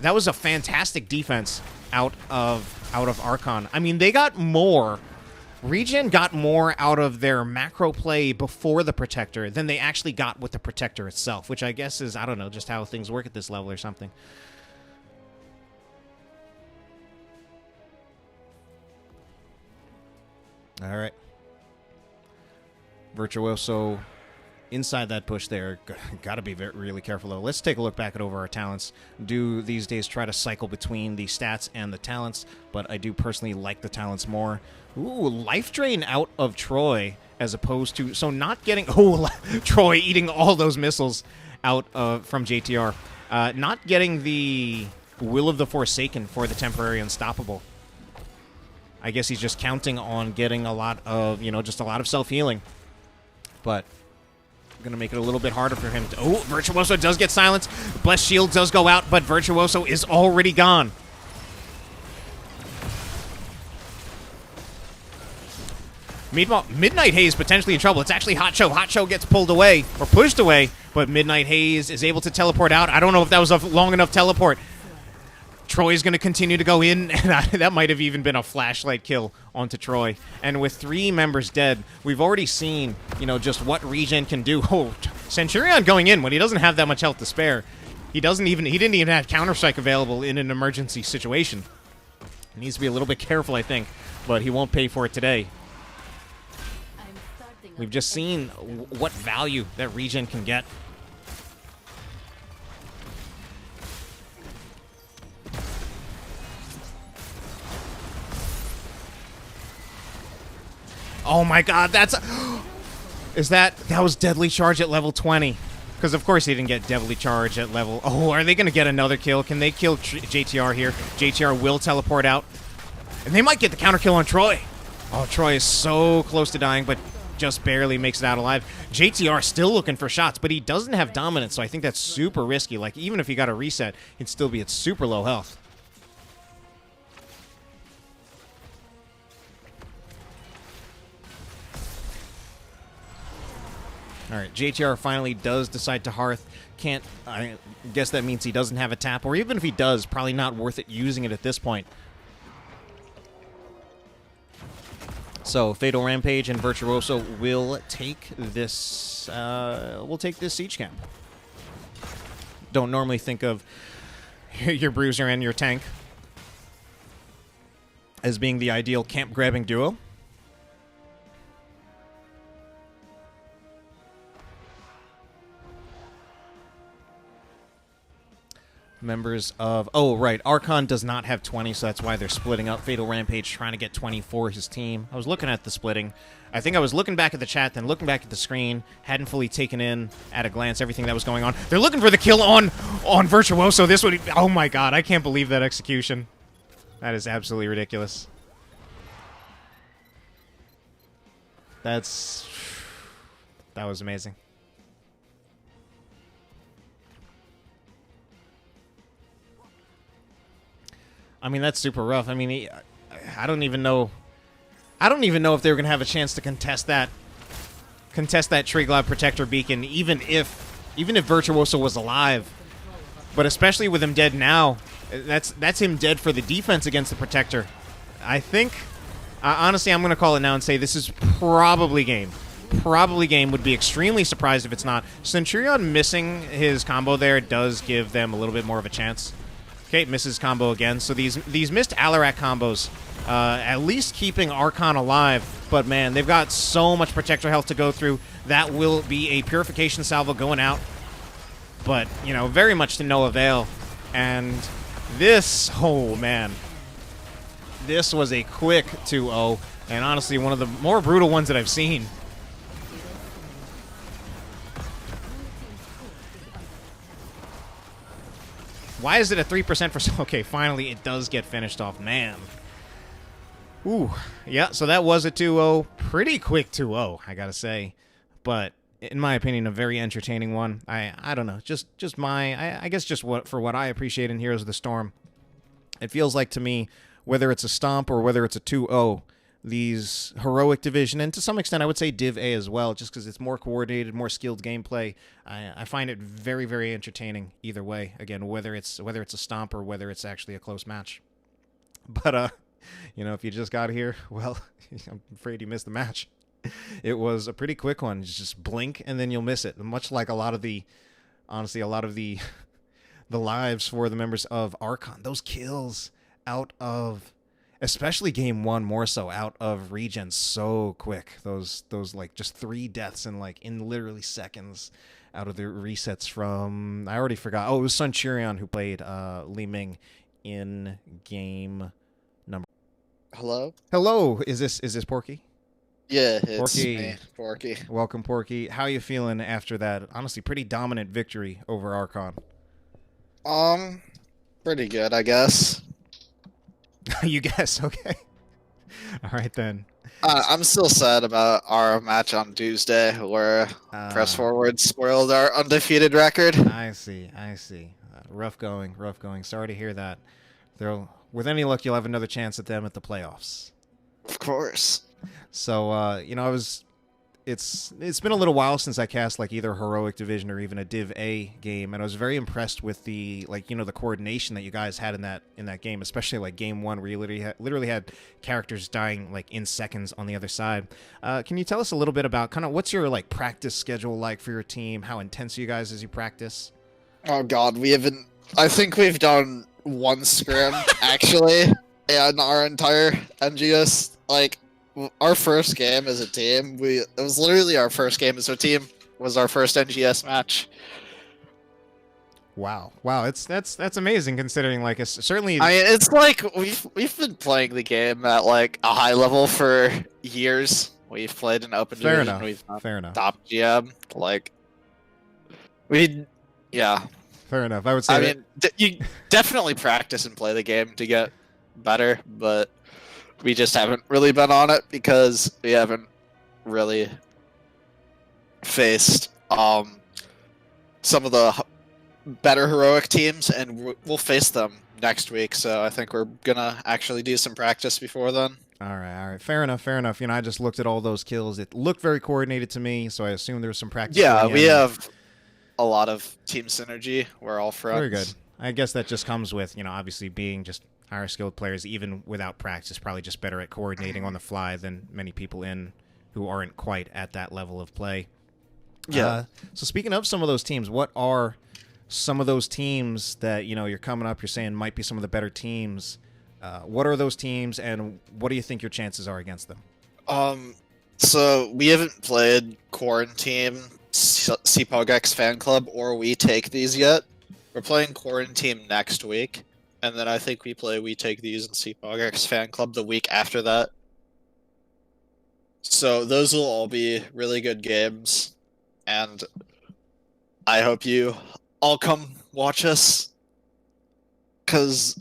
[SPEAKER 1] That was a fantastic defense out of Archon. I mean, they got more... ReGen got more out of their macro play before the Protector than they actually got with the Protector itself, which I guess is, I don't know, just how things work at this level or something. All right. Virtuoso inside that push there. Got to be really careful, though. Let's take a look back over our talents. Do these days try to cycle between the stats and the talents, but I do personally like the talents more. Ooh, life drain out of Troy as opposed to... So not getting... Oh, Troy eating all those missiles out from JTR. Not getting the Will of the Forsaken for the temporary unstoppable. I guess he's just counting on getting a lot of, just a lot of self-healing. But going to make it a little bit harder for him to... Oh, Virtuoso does get silenced. Blessed Shield does go out, but Virtuoso is already gone. Meanwhile, Midnight Haze potentially in trouble. It's actually Hotcho. Hotcho gets pulled away, or pushed away, but Midnight Haze is able to teleport out. I don't know if that was a long enough teleport. Troy's going to continue to go in, and that might have even been a flashlight kill onto Troy. And with 3 members dead, we've already seen, just what ReGen can do. Oh, Centurion going in when he doesn't have that much health to spare. He didn't even have Counter-Strike available in an emergency situation. He needs to be a little bit careful, I think, but he won't pay for it today. We've just seen what value that ReGen can get. Oh my god, that's... That was Deadly Charge at level 20. Because of course he didn't get Deadly Charge at level... Oh, are they going to get another kill? Can they kill JTR here? JTR will teleport out. And they might get the counter kill on Troy. Oh, Troy is so close to dying, but just barely makes it out alive. JTR still looking for shots, but he doesn't have dominance, so I think that's super risky. Like, even if he got a reset, he'd still be at super low health. All right, JTR finally does decide to Hearth. Can't, I guess that means he doesn't have a tap, or even if he does, probably not worth it using it at this point. So Fatal Rampage and Virtuoso will take this siege camp. Don't normally think of your Bruiser and your tank as being the ideal camp grabbing duo. Members of... Oh, right. Archon does not have 20, so that's why they're splitting up. Fatal Rampage trying to get 20 for his team. I was looking at the splitting. I think I was looking back at the chat, then looking back at the screen. Hadn't fully taken in, at a glance, everything that was going on. They're looking for the kill on Virtuoso. This would... Oh, my God. I can't believe that execution. That is absolutely ridiculous. That was amazing. I mean, that's super rough. I mean, I don't even know. I don't even know if they were gonna have a chance to contest that Tree Glide Protector Beacon, even if Virtuoso was alive. But especially with him dead now, that's him dead for the defense against the Protector. I think, honestly, I'm gonna call it now and say this is probably game. Probably game. Would be extremely surprised if it's not. Centurion missing his combo there does give them a little bit more of a chance. Okay, misses combo again. So these missed Alarak combos, at least keeping Archon alive. But man, they've got so much Protector health to go through. That will be a Purification Salvo going out. But, you know, very much to no avail. And this, oh man. This was a quick 2-0. And honestly, one of the more brutal ones that I've seen. Why is it a 3% for... Okay, finally it does get finished off. Man. Ooh. Yeah, so that was a 2-0. Pretty quick 2-0, I gotta say. But, in my opinion, a very entertaining one. I don't know. Just my... I guess just for what I appreciate in Heroes of the Storm. It feels like to me, whether it's a stomp or whether it's a 2-0, these Heroic Division, and to some extent I would say Div A as well, just because it's more coordinated, more skilled gameplay. I find it very, very entertaining either way. Again, whether it's a stomp or whether it's actually a close match. But you know, if you just got here, well, I'm afraid you missed the match. It was a pretty quick one. Just blink and then you'll miss it. Much like a lot of the, honestly, a lot of the lives for the members of Archon. Those kills out of, especially game one more so, out of ReGen so quick. Those like just 3 deaths in literally seconds out of the resets from, I already forgot. Oh, it was Centurion who played Li Ming in game number.
[SPEAKER 2] Hello?
[SPEAKER 1] Hello, is this Porky?
[SPEAKER 2] Yeah, it's
[SPEAKER 1] Porky.
[SPEAKER 2] me, Porky.
[SPEAKER 1] Welcome, Porky. How you feeling after that honestly pretty dominant victory over Archon?
[SPEAKER 2] Pretty good, I guess.
[SPEAKER 1] You guess, okay. All right, then.
[SPEAKER 2] I'm still sad about our match on Tuesday, where Press Forward spoiled our undefeated record.
[SPEAKER 1] I see. Rough going. Sorry to hear that. With any luck, you'll have another chance at them at the playoffs.
[SPEAKER 2] Of course.
[SPEAKER 1] So, you know, it's been a little while since I cast like either Heroic Division or even a Div A game, and I was very impressed with the, like, you know, the coordination that you guys had in that game, especially like game one where you literally had characters dying like in seconds on the other side. Can you tell us a little bit about kind of what's your like practice schedule like for your team? How intense are you guys as you practice?
[SPEAKER 2] Oh god, I think we've done 1 scrim actually in our entire NGS. Like, our first game as a team, it was literally our first game as a team, was our first NGS match.
[SPEAKER 1] Wow, that's amazing considering, like, certainly.
[SPEAKER 2] I mean, it's like we've been playing the game at like a high level for years. We've played in open
[SPEAKER 1] Fair
[SPEAKER 2] division.
[SPEAKER 1] enough.
[SPEAKER 2] We've done
[SPEAKER 1] Fair enough.
[SPEAKER 2] top GM. Like, yeah.
[SPEAKER 1] Fair enough. I would say.
[SPEAKER 2] I mean, you definitely practice and play the game to get better, but we just haven't really been on it because we haven't really faced some of the better heroic teams, and we'll face them next week. So I think we're gonna actually do some practice before then.
[SPEAKER 1] All right. Fair enough. You know, I just looked at all those kills. It looked very coordinated to me, so I assume there was some practice.
[SPEAKER 2] Yeah,
[SPEAKER 1] going
[SPEAKER 2] we
[SPEAKER 1] in.
[SPEAKER 2] have a lot of team synergy. We're all friends.
[SPEAKER 1] Very good. I guess that just comes with, you know, obviously being just higher skilled players, even without practice, probably just better at coordinating on the fly than many people in who aren't quite at that level of play.
[SPEAKER 2] Yeah.
[SPEAKER 1] So speaking of some of those teams, what are some of those teams that, you know, you're coming up, you're saying might be some of the better teams? What are those teams, and what do you think your chances are against them?
[SPEAKER 2] So we haven't played Quarantine, CPOGX Fan Club, or We Take These yet. We're playing Quarantine next week, and then I think we play We Take These and CPOGX Fan Club the week after that. So those will all be really good games, and I hope you all come watch us, because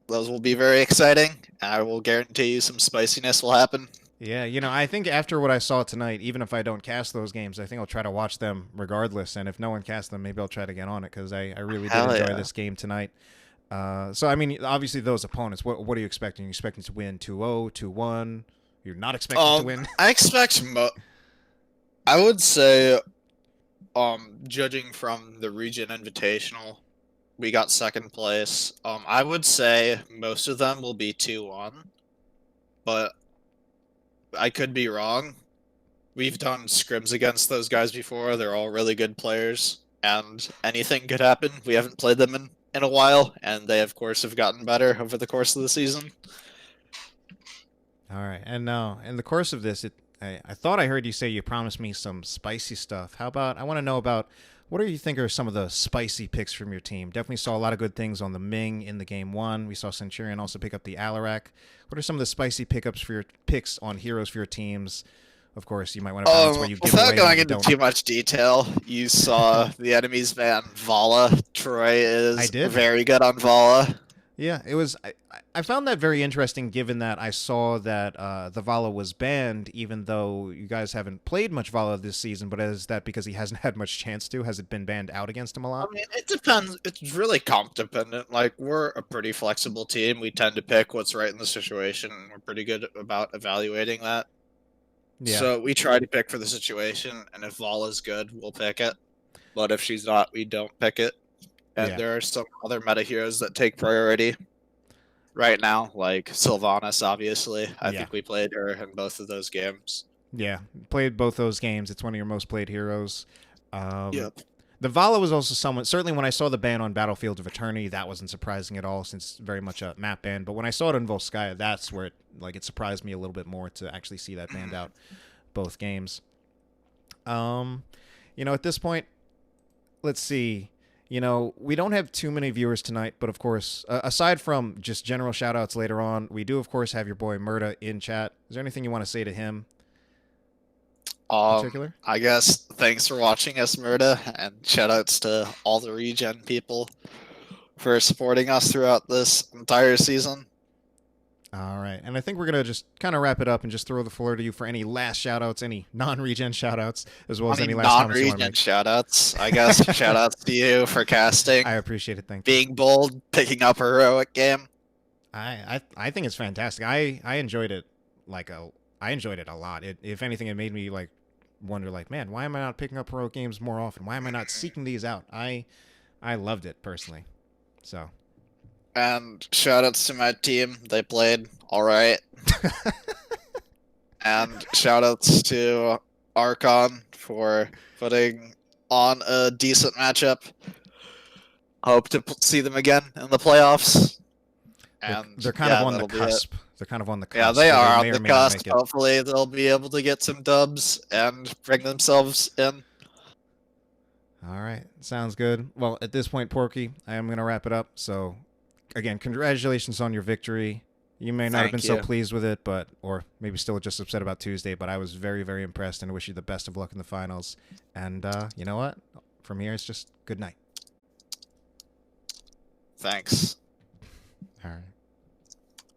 [SPEAKER 2] those will be very exciting, and I will guarantee you some spiciness will happen.
[SPEAKER 1] Yeah, you know, I think after what I saw tonight, even if I don't cast those games, I think I'll try to watch them regardless. And if no one casts them, maybe I'll try to get on it, because I really did enjoy this game tonight. So, I mean, obviously those opponents, what are you expecting? Are you expecting to win 2-0, 2-1? You're not expecting to win?
[SPEAKER 2] I expect I would say, judging from the ReGen Invitational, we got second place. I would say most of them will be 2-1, but I could be wrong. We've done scrims against those guys before. They're all really good players, and anything could happen. We haven't played them in a while, and they, of course, have gotten better over the course of the season.
[SPEAKER 1] All right, and now in the course of this, I thought I heard you say you promised me some spicy stuff. How about, I want to know about, what do you think are some of the spicy picks from your team? Definitely saw a lot of good things on the Ming in the game one. We saw Centurion also pick up the Alarak. What are some of the spicy pickups for your picks on heroes for your teams? Of course, you might want to balance what you give away.
[SPEAKER 2] Without going into too much detail, you saw the enemy's ban Vala. Troy is very good on Vala.
[SPEAKER 1] Yeah, it was. I found that very interesting, given that I saw that the Vala was banned, even though you guys haven't played much Vala this season. But is that because he hasn't had much chance to? Has it been banned out against him a lot?
[SPEAKER 2] I mean, it depends. It's really comp dependent. Like, we're a pretty flexible team. We tend to pick what's right in the situation, and we're pretty good about evaluating that. Yeah. So we try to pick for the situation, and if Vala's good, we'll pick it. But if she's not, we don't pick it. And there are some other meta heroes that take priority right now, like Sylvanas, obviously. I think we played her in both of those games.
[SPEAKER 1] Yeah, played both those games. It's one of your most played heroes.
[SPEAKER 2] Yep.
[SPEAKER 1] The Vala was also someone, certainly when I saw the ban on Battlefield of Eternity, that wasn't surprising at all, since it's very much a map ban. But when I saw it in Volskaya, that's where it surprised me a little bit more to actually see that banned out both games. You know, at this point, let's see. You know, we don't have too many viewers tonight, but of course, aside from just general shout-outs later on, we do, of course, have your boy Murda in chat. Is there anything you want to say to him in particular?
[SPEAKER 2] I guess thanks for watching us, Murda, and shout-outs to all the ReGen people for supporting us throughout this entire season.
[SPEAKER 1] All right, and I think we're going to just kind of wrap it up and just throw the floor to you for any last shout-outs, any non-ReGen shout-outs, as well as any last comments you want to make.
[SPEAKER 2] Non-ReGen shout-outs, I guess. Shout-outs to you for casting.
[SPEAKER 1] I appreciate it, thank you.
[SPEAKER 2] Being bold, picking up a heroic game.
[SPEAKER 1] I think it's fantastic. I enjoyed it I enjoyed it a lot. If anything, it made me wonder, man, why am I not picking up heroic games more often? Why am I not seeking these out? I loved it personally. So.
[SPEAKER 2] And shoutouts to my team. They played all right. And shoutouts to Archon for putting on a decent matchup. Hope to see them again in the playoffs. And
[SPEAKER 1] they're kind of on the cusp. They're kind of on the cusp.
[SPEAKER 2] Yeah, they are on the cusp. Hopefully they'll be able to get some dubs and bring themselves in.
[SPEAKER 1] All right. Sounds good. Well, at this point, Porky, I am going to wrap it up. So, again, congratulations on your victory. You may not have been so pleased with it, or maybe still just upset about Tuesday, but I was very, very impressed, and I wish you the best of luck in the finals. And you know what? From here, it's just good night.
[SPEAKER 2] Thanks.
[SPEAKER 1] All right.